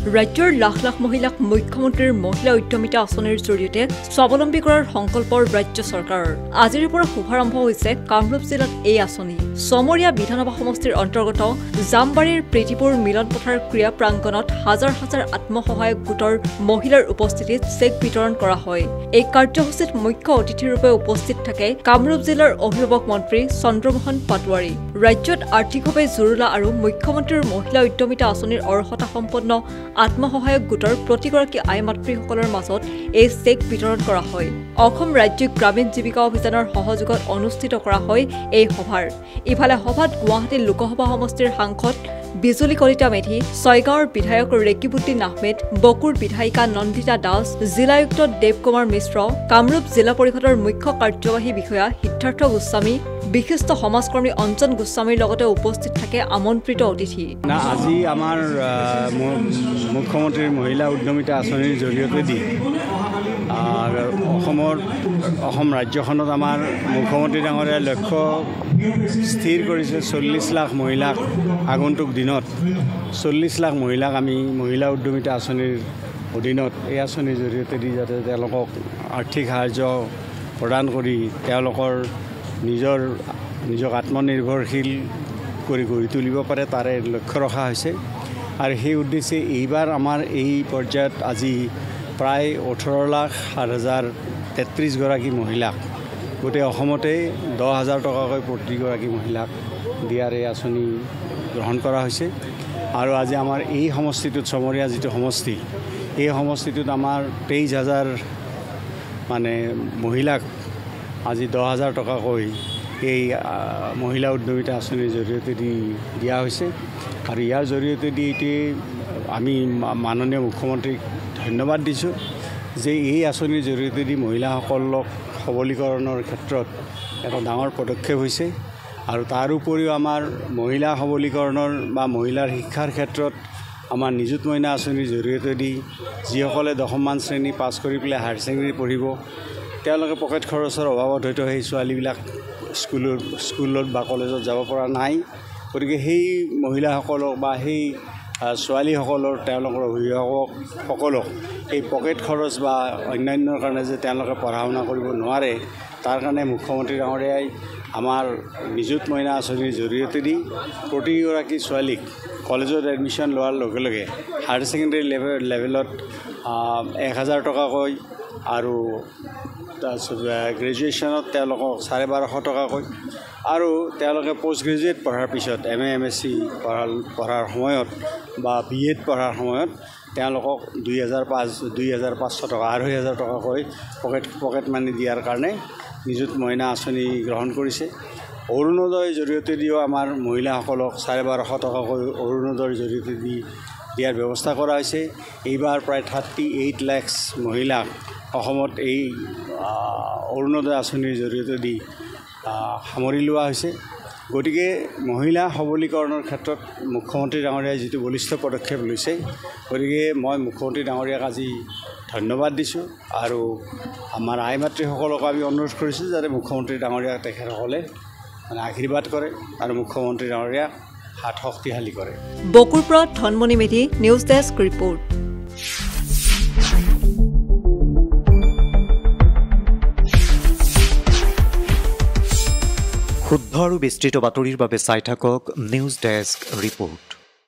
ৰাজ্যৰ লাখ লাখ মহিলাক মুখ্যমন্ত্ৰীৰ মহিলা উদ্যমিতা আঁচনিৰ জৰিয়তে স্বাৱলম্বী কৰাৰ সংকল্পৰ ৰাজ্য চৰকাৰৰ আজিৰ পৰা শুভাৰম্ভ হৈছে কামৰূপ জিলাত এই আঁচনি। সমৰীয়া বিধানসভা সমষ্টিৰ অন্তৰ্গত জামবাৰীৰ প্ৰীতিপুৰ মিলন পথাৰ ক্ৰীড়া প্ৰাংগণত হাজাৰ হাজাৰ আত্মসহায়ক গোটৰ মহিলাৰ উপস্থিতিত চেক বিতৰণ কৰা হয়। এই কাৰ্যসূচীত মুখ্য অতিথিৰূপে উপস্থিত থাকে কামৰূপ জিলাৰ অভিভাৱক মন্ত্ৰী চন্দ্ৰমোহন পাটোৱাৰী। ৰাজ্যত আৰ্থিকভাৱে জুৰুলা আৰু মুখ্যমন্ত্ৰীৰ মহিলা উদ্যমিতা আঁচনিৰ অৰ্হতা সম্পন্ন আত্মসহায়ক গোটৰ প্ৰতিগৰাকী আই মাতৃসকলৰ মাজত এই চেক বিতৰণ কৰা হয়। অসম ৰাজ্যিক গ্ৰামীণ জীৱিকা অভিযানৰ সহযোগত অনুষ্ঠিত কৰা হয় এই সভাৰ। ইফালে সভাত গুৱাহাটী লোকসভা সমষ্টিৰ সাংসদ বিজুলী কলিতা মেধি, ছয়গাঁৱৰ বিধায়ক ৰেকিবুদ্দিন আহমেদ, বকুৰ বিধায়িকা নন্দিতা দাস, জিলায়ুক্ত দেৱ কুমাৰ মিশ্ৰ, কামৰূপ জিলা পৰিষদৰ মুখ্য কাৰ্যবাহী বিষয়া সিদ্ধাৰ্থ গোস্বামী, বিশিষ্ট সমাজকৰ্মী অঞ্জন গোস্বামীৰ লগতে উপস্থিত থাকে আমন্ত্ৰিত অতিথি। আজি আমাৰ মুখ্যমন্ত্ৰীৰ মহিলা উদ্যমিতা আঁচনিৰ জৰিয়তে দি অসম ৰাজ্যখনত আমাৰ মুখ্যমন্ত্ৰী ডাঙৰীয়াই লক্ষ্য স্থিৰ কৰিছে 40 লাখ মহিলাক আগন্তুক দিনত 40 লাখ মহিলাক আমি মহিলা উদ্যমিতা আঁচনিৰ অধীনত এই আঁচনিৰ জৰিয়তে দি যাতে তেওঁলোকক আৰ্থিক সাহায্য প্ৰদান কৰি তেওঁলোকৰ নিজক আত্মনিৰ্ভৰশীল কৰি গঢ়ি তুলিব পাৰে তাৰে লক্ষ্য ৰখা হৈছে। আৰু সেই উদ্দেশ্যে এইবাৰ আমাৰ এই পৰ্যায়ত আজি প্ৰায় 18,07,033 গৰাকী মহিলাক গোটেই অসমতে 10,000 টকাকৈ প্ৰতিগৰাকী মহিলাক দিয়াৰ এই আঁচনি গ্ৰহণ কৰা হৈছে। আৰু আজি আমাৰ এই সমষ্টিটোত সমৰীয়া যিটো সমষ্টি এই সমষ্টিটোত আমাৰ 23,000 মহিলাক আজি 10,000 টকাকৈ এই মহিলা উদ্যমিতা আঁচনিৰ জৰিয়তে দিয়া হৈছে। আৰু ইয়াৰ জৰিয়তে আমি মাননীয় মুখ্যমন্ত্ৰীক ধন্যবাদ দিছোঁ যে এই আঁচনিৰ জৰিয়তে মহিলাসকলক সবলীকৰণৰ ক্ষেত্ৰত এটা ডাঙৰ পদক্ষেপ হৈছে। আৰু তাৰ উপৰিও আমাৰ মহিলা সবলীকৰণৰ বা মহিলাৰ শিক্ষাৰ ক্ষেত্ৰত আমাৰ নিযুত মইনা আঁচনিৰ জৰিয়তে যিসকলে 10মান শ্ৰেণী পাছ কৰি পেলাই হায়াৰ ছেকেণ্ডেৰী পঢ়িব তেওঁলোকে পকেট খৰচৰ অভাৱত হয়তো সেই ছোৱালীবিলাক স্কুলত বা কলেজত যাব পৰা নাই। গতিকে সেই মহিলাসকলক বা সেই ছোৱালীসকলৰ তেওঁলোকৰ অভিভাৱকসকলক এই পকেট খৰচ বা অন্যান্যৰ কাৰণে যে তেওঁলোকে পঢ়া শুনা কৰিব নোৱাৰে তাৰ কাৰণে মুখ্যমন্ত্ৰী ডাঙৰীয়াই আমাৰ নিযুত মইনা আঁচনিৰ জৰিয়তে প্ৰতিগৰাকী ছোৱালীক কলেজত এডমিশ্যন লোৱাৰ লগে লগে হায়াৰ ছেকেণ্ডেৰী লেভেলত 1,000 টকাকৈ আৰু তাৰপিছত গ্ৰেজুৱেশ্যনত তেওঁলোকক 1250 টকাকৈ আৰু তেওঁলোকে পষ্ট গ্ৰেজুৱেট পঢ়াৰ পিছত MA MSc পঢ়াৰ সময়ত বা BEd পঢ়াৰ সময়ত তেওঁলোকক 2,500 টকা 2,500 টকাকৈ পকেট মানি দিয়াৰ কাৰণে নিযুত মইনা আঁচনি গ্ৰহণ কৰিছে। অৰুণোদয়ৰ জৰিয়তে আমাৰ মহিলাসকলক 1250 টকাকৈ অৰুণোদয়ৰ জৰিয়তে দিয়াৰ ব্যৱস্থা কৰা হৈছে। এইবাৰ প্ৰায় 38 লাখ মহিলাক অসমত এই অৰুণোদয় আঁচনিৰ জৰিয়তে সামৰি লোৱা হৈছে। গতিকে মহিলা সবলীকৰণৰ ক্ষেত্ৰত মুখ্যমন্ত্ৰী ডাঙৰীয়াই যিটো বলিষ্ঠ পদক্ষেপ লৈছে গতিকে মই মুখ্যমন্ত্ৰী ডাঙৰীয়াক আজি ধন্যবাদ দিছোঁ। আৰু আমাৰ আই মাতৃসকলক আমি অনুৰোধ কৰিছোঁ যাতে মুখ্যমন্ত্ৰী ডাঙৰীয়াক তেখেতসকলে আশীৰ্বাদ কৰে আৰু মুখ্যমন্ত্ৰী ডাঙৰীয়াক হাত শক্তিশালী কৰে। বকুৰ পৰা Dhanmoni Medhi, news desk report. শুদ্ধ আৰু বিস্তৃত বাতৰিৰ বাবে চাই থাকক নিউজ ডেস্ক ৰিপৰ্ট।